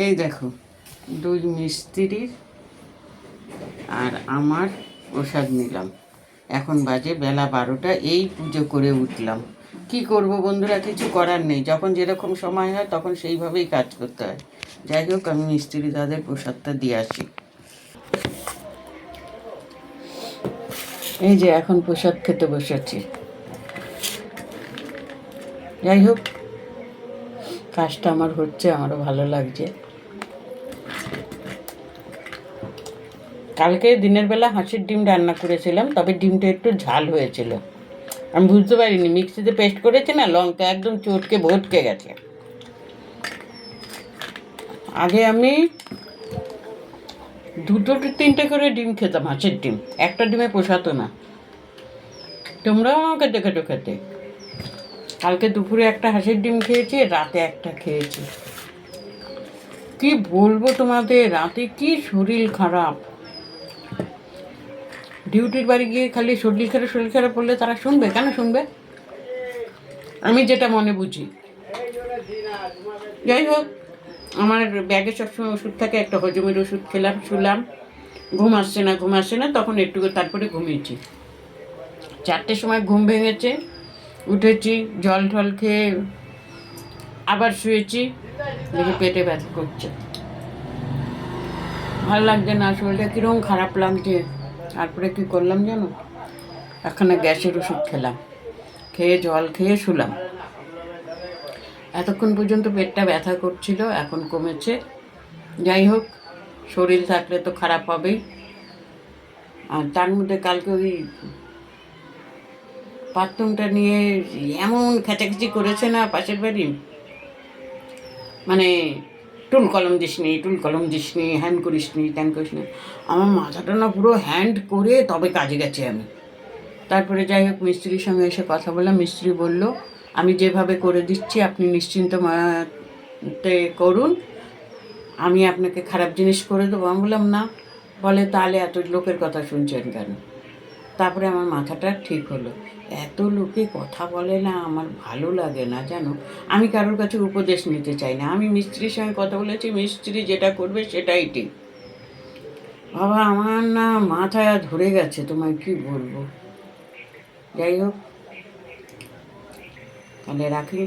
এই দেখো, দুই মিস্ত্রির আর আমার প্রসাদ নিলাম। এখন বাজে বেলা 12টা, এই পুজো করে উঠলাম। কি করব বন্ধুরা, কিছু করার নেই। যখন যেরকম সময় হয় তখন সেইভাবেই কাজ করতে হয়। যাই হোক, আমি মিস্ত্রি দাদের প্রসাদটা দিয়ে আসি। এই যে এখন প্রসাদ খেতে বসেছি। যাই হোক, কাজটা আমার হচ্ছে, আমারও ভালো লাগছে। কালকে দিনের বেলা হাঁসের ডিম রান্না করেছিলাম, তবে ডিমটা একটু ঝাল হয়েছিল। আমি বুঝতে পারিনি, মিক্সিতে পেস্ট করেছি না, লঙ্কা একদম চটকে ভটকে গেছে। আগে আমি দুটো তিনটে করে ডিম খেতাম, হাঁসের ডিম। একটা ডিমে পোষাতো না। তোমরাও আমাকে দেখেছো খেতে। কালকে দুপুরে একটা হাঁসের ডিম খেয়েছি, রাতে একটা খেয়েছি। কি বলবো তোমাদের, রাতে কি শরীর খারাপ। ডিউটির বাড়ি গিয়ে খালি শরীর খারাপ পড়লে তারা শুনবে? কেন শুনবে? আমি যেটা মনে বুঝি। যাই হোক, আমার ব্যাগে সবসময় ওষুধ থাকে, একটা হজমের ওষুধ খেলাম, শুলাম। ঘুম আসছে না, তখন একটু তারপরে ঘুমিয়েছি। 4টের সময় ঘুম ভেঙেছে, উঠেছি, জল টল খেয়ে আবার শুয়েছি। দেখি পেটে ব্যথা করছে, ভাল লাগছে না, শরীরটা কীরকম খারাপ লাগছে। তারপরে কী করলাম জানো, একখানা গ্যাসের ওষুধ খেলাম, খেয়ে জল খেয়ে শুলাম। এতক্ষণ পর্যন্ত পেটটা ব্যথা করছিল, এখন কমেছে। যাই হোক, শরীর থাকলে তো খারাপ হবেই। আর তার মধ্যে কালকে ওই বাথরুমটা নিয়ে এমন খেচাখেচি করেছে না পাশের বাড়ি, মানে টুল কলম দিস নি, হ্যান্ড করিস নি, ত্যান করিস নি। আমার মাথাটা না পুরো হ্যান্ড করে তবে কাজে গেছি আমি। তারপরে যাই হোক, মিস্ত্রির সঙ্গে এসে কথা বললাম। মিস্ত্রি বলল, আমি যেভাবে করে দিচ্ছি আপনি নিশ্চিন্ত করুন, আমি আপনাকে খারাপ জিনিস করে দেবো। আমি বললাম না। বলে, তাহলে এত লোকের কথা শুনছেন কেন? তারপরে আমার মাথাটা ঠিক হলো। এত লোকে কথা বলে না, আমার ভালো লাগে না জানো। আমি কারোর কাছে উপদেশ নিতে চাই না। আমি মিস্ত্রির সঙ্গে কথা বলেছি, মিস্ত্রি যেটা করবে সেটাই ঠিক। বাবা, আমার না মাথায় ধরে গেছে, তোমায় কি বলবো। যাই হোক, তাহলে রাখি।